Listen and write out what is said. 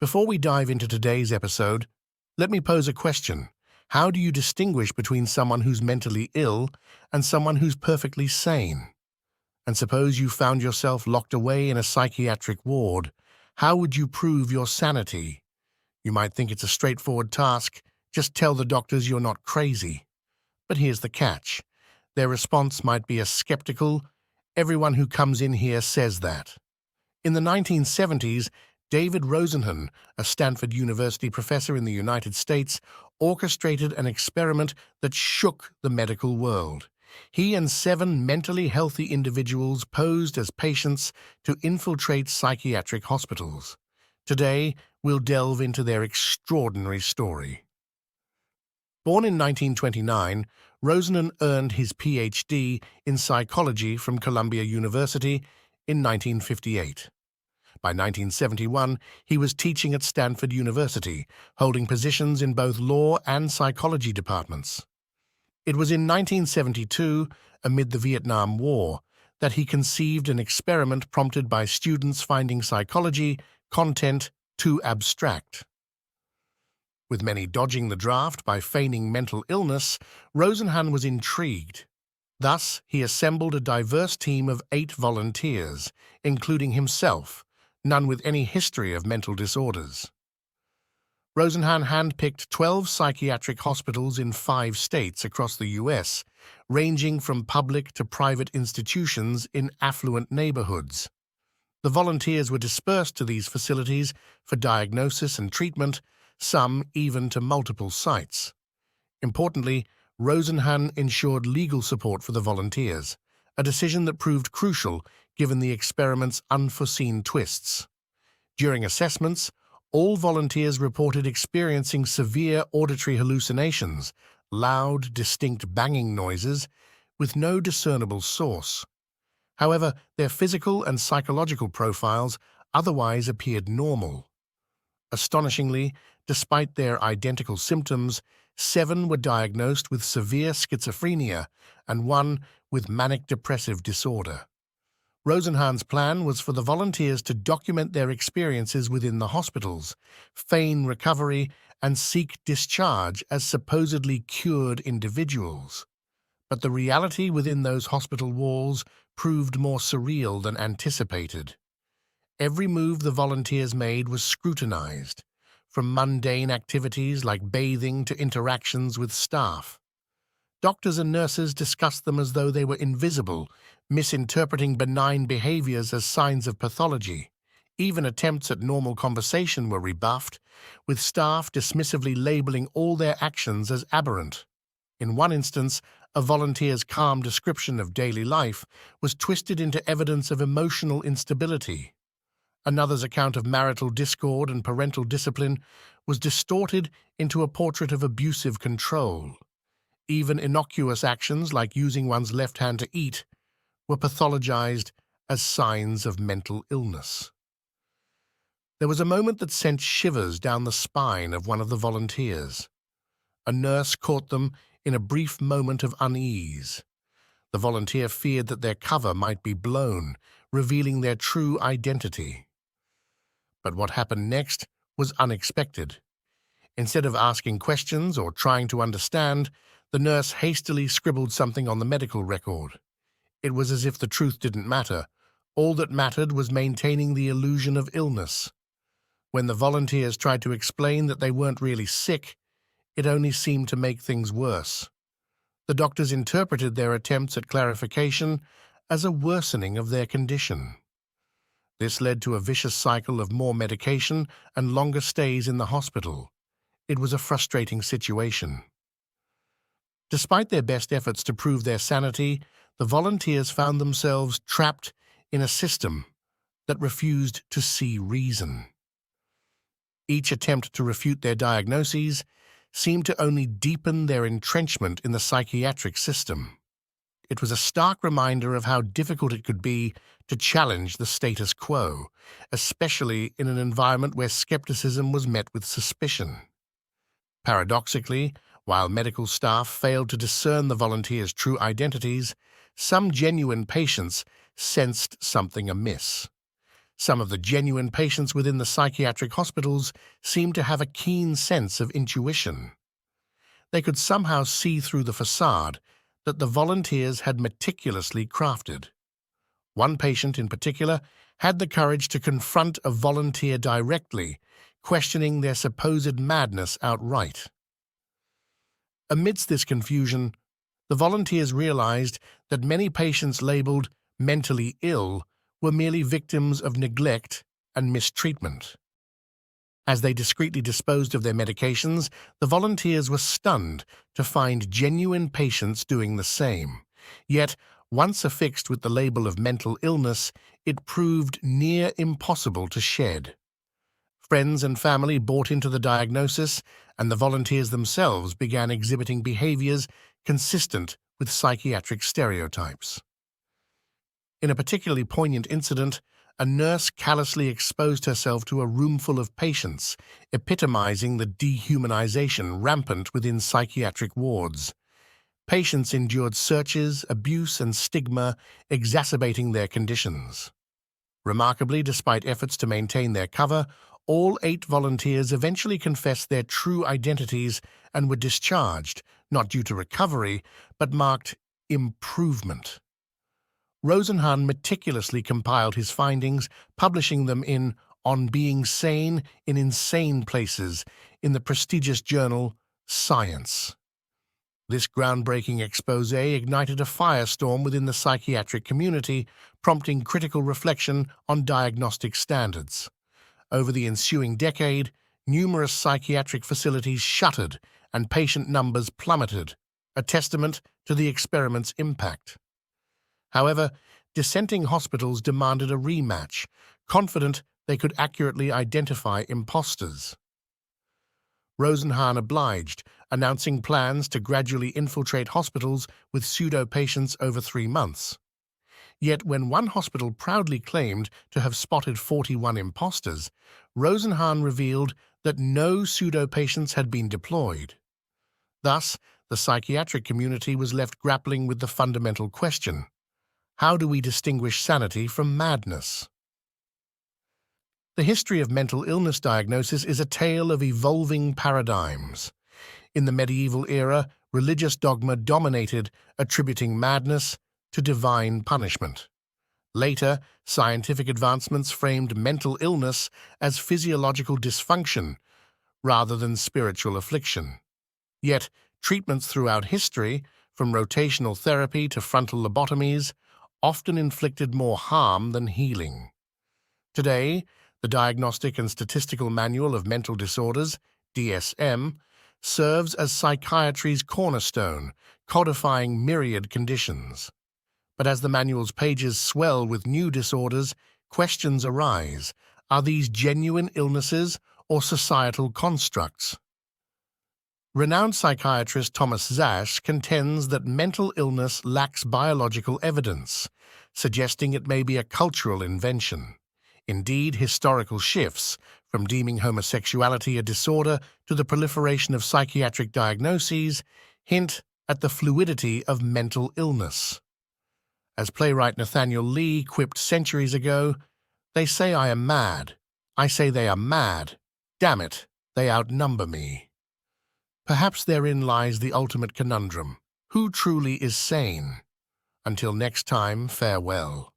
Before we dive into today's episode, let me pose a question. How do you distinguish between someone who's mentally ill and someone who's perfectly sane? And suppose you found yourself locked away in a psychiatric ward. How would you prove your sanity? You might think it's a straightforward task. Just tell the doctors you're not crazy. But here's the catch. Their response might be a skeptical, "Everyone who comes in here says that." In the 1970s, David Rosenhan, a Stanford University professor in the United States, orchestrated an experiment that shook the medical world. He and 7 mentally healthy individuals posed as patients to infiltrate psychiatric hospitals. Today, we'll delve into their extraordinary story. Born in 1929, Rosenhan earned his PhD in psychology from Columbia University in 1958. By 1971, he was teaching at Stanford University, holding positions in both law and psychology departments. It was in 1972, amid the Vietnam War, that he conceived an experiment prompted by students finding psychology content too abstract. With many dodging the draft by feigning mental illness, Rosenhan was intrigued. Thus, he assembled a diverse team of 8 volunteers, including himself, none with any history of mental disorders. Rosenhan handpicked 12 psychiatric hospitals in 5 states across the U.S., ranging from public to private institutions in affluent neighborhoods. The volunteers were dispersed to these facilities for diagnosis and treatment, some even to multiple sites. Importantly, Rosenhan ensured legal support for the volunteers, a decision that proved crucial given the experiment's unforeseen twists. During assessments, all volunteers reported experiencing severe auditory hallucinations, loud, distinct banging noises, with no discernible source. However, their physical and psychological profiles otherwise appeared normal. Astonishingly, despite their identical symptoms, 7 were diagnosed with severe schizophrenia and 1 with manic depressive disorder. Rosenhan's plan was for the volunteers to document their experiences within the hospitals, feign recovery, and seek discharge as supposedly cured individuals. But the reality within those hospital walls proved more surreal than anticipated. Every move the volunteers made was scrutinized, from mundane activities like bathing to interactions with staff. Doctors and nurses discussed them as though they were invisible, misinterpreting benign behaviors as signs of pathology. Even attempts at normal conversation were rebuffed, with staff dismissively labeling all their actions as aberrant. In one instance, a volunteer's calm description of daily life was twisted into evidence of emotional instability. Another's account of marital discord and parental discipline was distorted into a portrait of abusive control. Even innocuous actions like using one's left hand to eat were pathologized as signs of mental illness. There was a moment that sent shivers down the spine of one of the volunteers. A nurse caught them in a brief moment of unease. The volunteer feared that their cover might be blown, revealing their true identity. But what happened next was unexpected. Instead of asking questions or trying to understand, the nurse hastily scribbled something on the medical record. It was as if the truth didn't matter. All that mattered was maintaining the illusion of illness. When the volunteers tried to explain that they weren't really sick, it only seemed to make things worse. The doctors interpreted their attempts at clarification as a worsening of their condition. This led to a vicious cycle of more medication and longer stays in the hospital. It was a frustrating situation. Despite their best efforts to prove their sanity, the volunteers found themselves trapped in a system that refused to see reason. Each attempt to refute their diagnoses seemed to only deepen their entrenchment in the psychiatric system. It was a stark reminder of how difficult it could be to challenge the status quo, especially in an environment where skepticism was met with suspicion. Paradoxically, while medical staff failed to discern the volunteers' true identities, some genuine patients sensed something amiss. Some of the genuine patients within the psychiatric hospitals seemed to have a keen sense of intuition. They could somehow see through the facade that the volunteers had meticulously crafted. One patient in particular had the courage to confront a volunteer directly, questioning their supposed madness outright. Amidst this confusion, the volunteers realized that many patients labeled mentally ill were merely victims of neglect and mistreatment. As they discreetly disposed of their medications, the volunteers were stunned to find genuine patients doing the same. Yet, once affixed with the label of mental illness, it proved near impossible to shed. Friends and family bought into the diagnosis, and the volunteers themselves began exhibiting behaviors consistent with psychiatric stereotypes. In a particularly poignant incident, a nurse callously exposed herself to a roomful of patients, epitomizing the dehumanization rampant within psychiatric wards. Patients endured searches, abuse, and stigma, exacerbating their conditions. Remarkably, despite efforts to maintain their cover, all 8 volunteers eventually confessed their true identities and were discharged, not due to recovery, but marked improvement. Rosenhan meticulously compiled his findings, publishing them in On Being Sane in Insane Places in the prestigious journal Science. This groundbreaking expose ignited a firestorm within the psychiatric community, prompting critical reflection on diagnostic standards. Over the ensuing decade, numerous psychiatric facilities shuttered and patient numbers plummeted, a testament to the experiment's impact. However, dissenting hospitals demanded a rematch, confident they could accurately identify imposters. Rosenhan obliged, announcing plans to gradually infiltrate hospitals with pseudo-patients over 3 months. Yet when one hospital proudly claimed to have spotted 41 imposters, Rosenhan revealed that no pseudo-patients had been deployed. Thus, the psychiatric community was left grappling with the fundamental question: how do we distinguish sanity from madness? The history of mental illness diagnosis is a tale of evolving paradigms. In the medieval era, religious dogma dominated, attributing madness to divine punishment. Later, scientific advancements framed mental illness as physiological dysfunction rather than spiritual affliction. Yet, treatments throughout history, from rotational therapy to frontal lobotomies, often inflicted more harm than healing. Today, the Diagnostic and Statistical Manual of Mental Disorders, DSM, serves as psychiatry's cornerstone, codifying myriad conditions. But as the manual's pages swell with new disorders, questions arise. Are these genuine illnesses or societal constructs? Renowned psychiatrist Thomas Szasz contends that mental illness lacks biological evidence, suggesting it may be a cultural invention. Indeed, historical shifts, from deeming homosexuality a disorder to the proliferation of psychiatric diagnoses, hint at the fluidity of mental illness. As playwright Nathaniel Lee quipped centuries ago, "They say I am mad. I say they are mad. Damn it, they outnumber me." Perhaps therein lies the ultimate conundrum. Who truly is sane? Until next time, farewell.